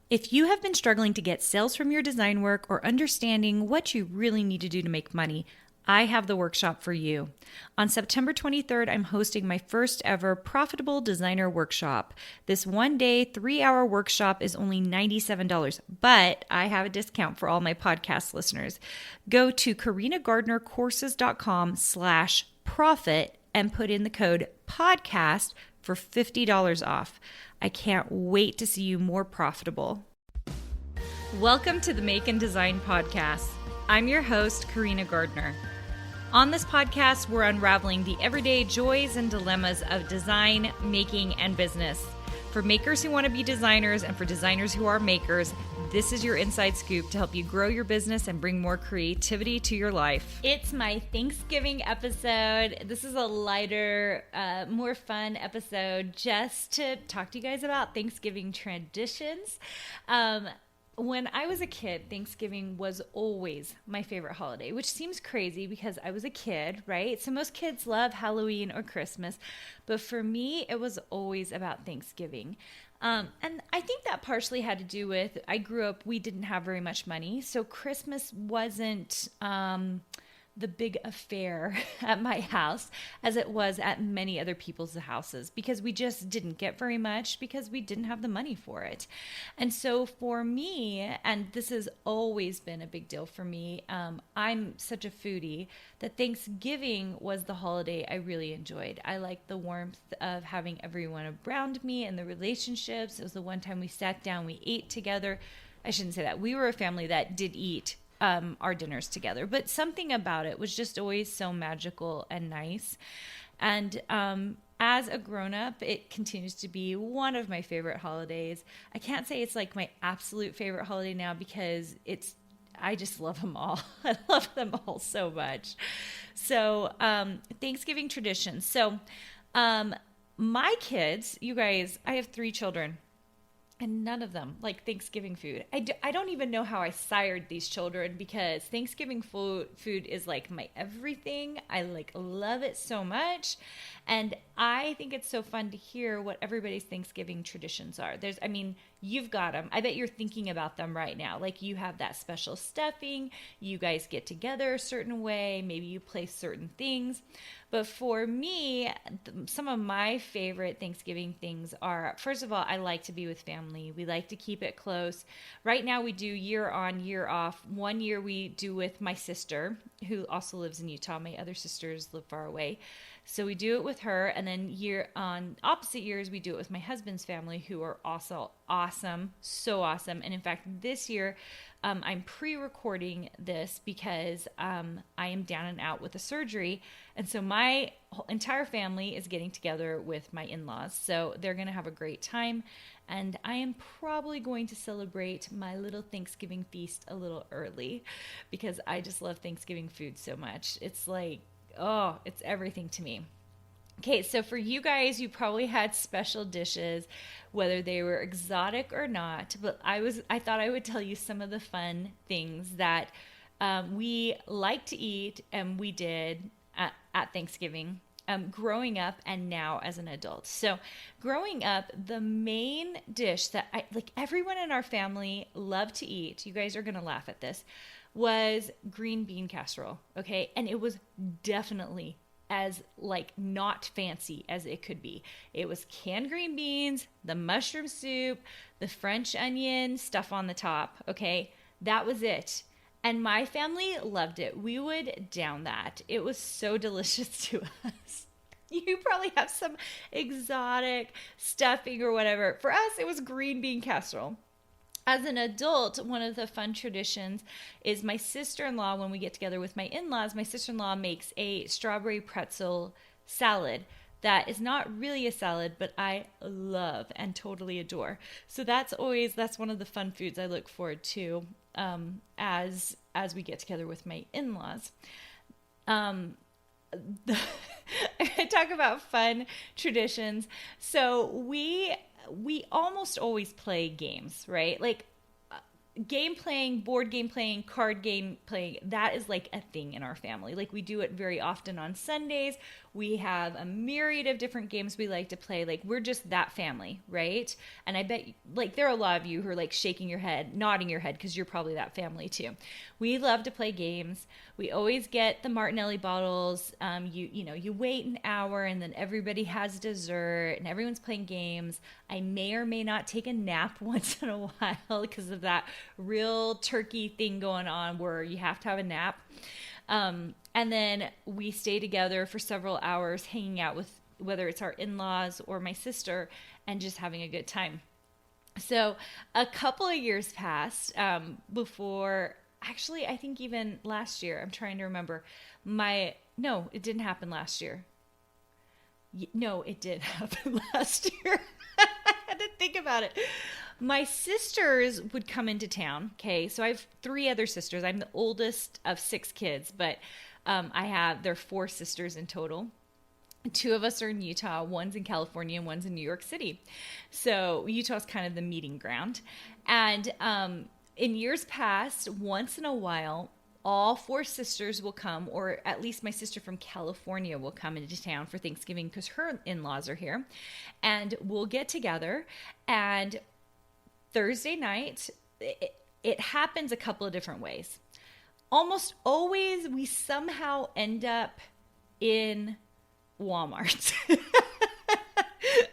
If you have been struggling to get sales from your design work or understanding what you really need to do to make money, I have the workshop for you. On September 23rd, I'm hosting my first ever Profitable Designer Workshop. This 1-day, 3-hour workshop is only $97, but I have a discount for all my podcast listeners. Go to carinagardnercourses.com/profit and put in the code podcast for $50 off. I can't wait to see you more profitable. Welcome to the Make and Design Podcast. I'm your host, Carina Gardner. On this podcast, we're unraveling the everyday joys and dilemmas of design, making, and business. For makers who want to be designers and for designers who are makers, this is your inside scoop to help you grow your business and bring more creativity to your life. It's my Thanksgiving episode. This is a lighter, more fun episode just to talk to you guys about Thanksgiving traditions. When I was a kid, Thanksgiving was always my favorite holiday, which seems crazy because I was a kid, right? So most kids love Halloween or Christmas, but for me, it was always about Thanksgiving. And I think that partially had to do with, I grew up, we didn't have very much money, so Christmas wasn't the big affair at my house as it was at many other people's houses because we just didn't get very much because we didn't have the money for it. And so for me, and this has always been a big deal for me, I'm such a foodie that Thanksgiving was the holiday I really enjoyed. I liked the warmth of having everyone around me and the relationships. It was the one time we sat down, we ate together. I shouldn't say that. We were a family that did eat our dinners together, but something about it was just always so magical and nice. And as a grown-up, it continues to be one of my favorite holidays. I can't say it's like my absolute favorite holiday now because I just love them all. I love them all so much. So Thanksgiving traditions. So my kids, you guys, I have 3 children. And none of them like Thanksgiving food. I don't even know how I sired these children because Thanksgiving food is like my everything. I love it so much. And I think it's so fun to hear what everybody's Thanksgiving traditions are. You've got them. I bet you're thinking about them right now. Like you have that special stuffing. You guys get together a certain way. Maybe you play certain things. But for me, some of my favorite Thanksgiving things are, first of all, I like to be with family. We like to keep it close. Right now we do year on, year off. One year we do with my sister, who also lives in Utah. My other sisters live far away. So we do it with her. And then opposite years, we do it with my husband's family, who are also awesome, so awesome. And in fact, this year, I'm pre-recording this because I am down and out with a surgery. And so my entire family is getting together with my in-laws. So they're going to have a great time. And I am probably going to celebrate my little Thanksgiving feast a little early because I just love Thanksgiving food so much. It's like, oh, it's everything to me. Okay, so for you guys, you probably had special dishes, whether they were exotic or not. But I thought I would tell you some of the fun things that we like to eat and we did at Thanksgiving, growing up and now as an adult. So growing up, the main dish that everyone in our family loved to eat, you guys are going to laugh at this, was green bean casserole. Okay, and it was definitely as not fancy as it could be. It was canned green beans, the mushroom soup, the French onion stuff on the top. Okay, that was it. And my family loved it. We would down that. It was so delicious to us. You probably have some exotic stuffing or whatever. For us, it was green bean casserole. As an adult, one of the fun traditions is my sister-in-law, when we get together with my in-laws, my sister-in-law makes a strawberry pretzel salad that is not really a salad, but I love and totally adore. So that's one of the fun foods I look forward to as we get together with my in-laws. I talk about fun traditions. So we almost always play games, right? game playing, board game playing, card game playing, that is like a thing in our family. Like we do it very often on Sundays. We have a myriad of different games we like to play. Like we're just that family, right? And I bet like there are a lot of you who are like shaking your head, nodding your head because you're probably that family too. We love to play games. We always get the Martinelli bottles. You wait an hour and then everybody has dessert and everyone's playing games. I may or may not take a nap once in a while because of that real turkey thing going on where you have to have a nap. And then we stay together for several hours hanging out with whether it's our in-laws or my sister and just having a good time. So a couple of years passed before, actually, I think even last year, I'm trying to remember, no, it didn't happen last year. No, it did happen last year. I had to think about it. My sisters would come into town. Okay, so I have 3 other sisters. I'm the oldest of 6 kids, but there are 4 sisters in total. 2 of us are in Utah, one's in California, and one's in New York City. So Utah's kind of the meeting ground. And in years past, once in a while, all 4 sisters will come, or at least my sister from California will come into town for Thanksgiving because her in-laws are here. And we'll get together, and Thursday night, it happens a couple of different ways. Almost always, we somehow end up in Walmart.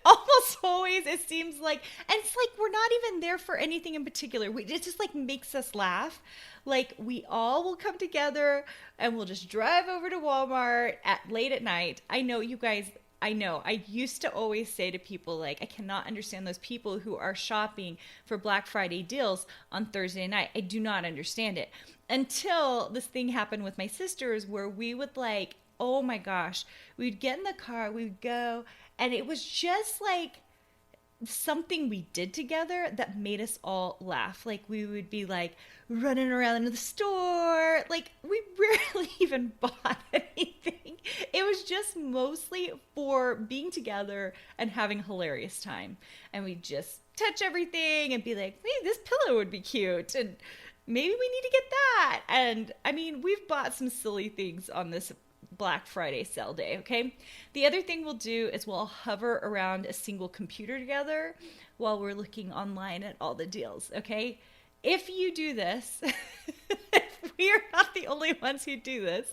Almost always, it seems like, and it's like we're not even there for anything in particular. It just like makes us laugh. Like we all will come together and we'll just drive over to Walmart late at night. I know you guys. I used to always say to people, like, I cannot understand those people who are shopping for Black Friday deals on Thursday night. I do not understand it. Until this thing happened with my sisters where we would like, oh my gosh, we'd get in the car, we'd go, and it was just like something we did together that made us all laugh. Like we would be like running around in the store. Like we rarely even bought anything. It was just mostly for being together and having a hilarious time. And we just touch everything and be like, hey, this pillow would be cute. And maybe we need to get that. And I mean, we've bought some silly things on this Black Friday sale day, okay? The other thing we'll do is we'll hover around a single computer together while we're looking online at all the deals, okay? If you do this, we are not the only ones who do this,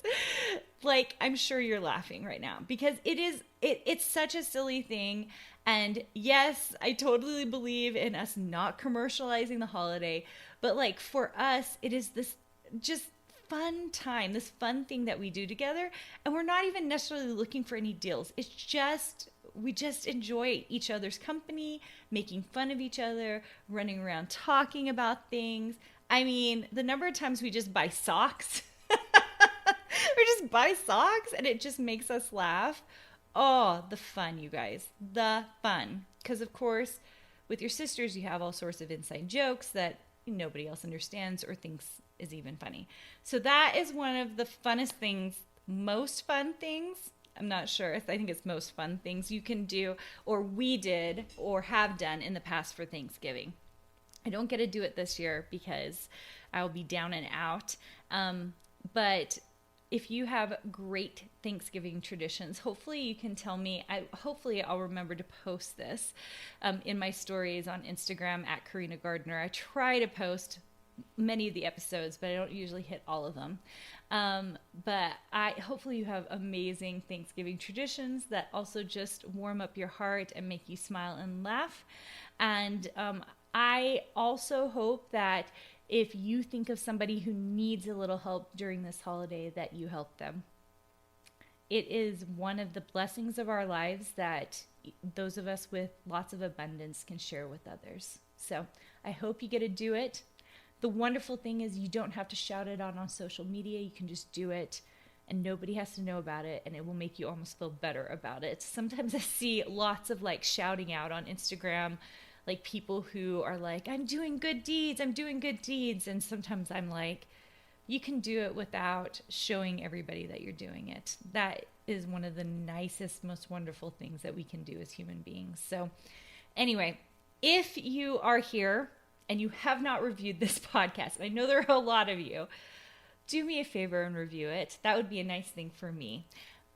like, I'm sure you're laughing right now because it's such a silly thing. And yes, I totally believe in us not commercializing the holiday, but like for us, it is this just fun time, this fun thing that we do together, and we're not even necessarily looking for any deals. It's just we just enjoy each other's company, making fun of each other, running around talking about things. I mean, the number of times we just buy socks we just buy socks and it just makes us laugh. Oh, the fun, you guys, the fun. Because of course with your sisters you have all sorts of inside jokes that nobody else understands or thinks is even funny. So that is one of the funnest things, most fun things. I'm not sure. I think it's most fun things you can do, or we did, or have done in the past for Thanksgiving. I don't get to do it this year because I'll be down and out. But if you have great Thanksgiving traditions, hopefully you can tell me. Hopefully I'll remember to post this in my stories on Instagram at Carina Gardner. I try to post many of the episodes, but I don't usually hit all of them. But hopefully you have amazing Thanksgiving traditions that also just warm up your heart and make you smile and laugh. And I also hope that if you think of somebody who needs a little help during this holiday, that you help them. It is one of the blessings of our lives that those of us with lots of abundance can share with others. So I hope you get to do it. The wonderful thing is you don't have to shout it out on social media. You can just do it and nobody has to know about it, and it will make you almost feel better about it. Sometimes I see lots of like shouting out on Instagram, like people who are like, I'm doing good deeds. And sometimes I'm like, you can do it without showing everybody that you're doing it. That is one of the nicest, most wonderful things that we can do as human beings. So anyway, if you are here and you have not reviewed this podcast, and I know there are a lot of you, do me a favor and review it. That would be a nice thing for me.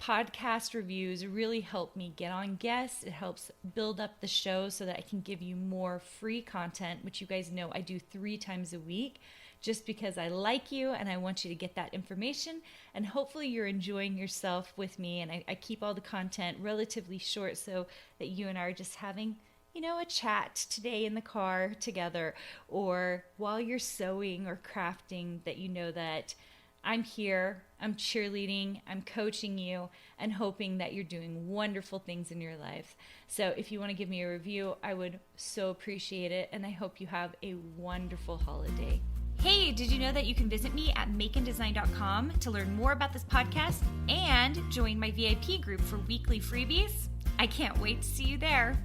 Podcast reviews really help me get on guests. It helps build up the show so that I can give you more free content, which you guys know I do 3 times a week, just because I like you and I want you to get that information. And hopefully you're enjoying yourself with me. And I keep all the content relatively short so that you and I are just having, a chat today in the car together, or while you're sewing or crafting, that you know that I'm here, I'm cheerleading, I'm coaching you, and hoping that you're doing wonderful things in your life. So if you want to give me a review, I would so appreciate it, and I hope you have a wonderful holiday. Hey, did you know that you can visit me at makeanddesign.com to learn more about this podcast and join my VIP group for weekly freebies? I can't wait to see you there.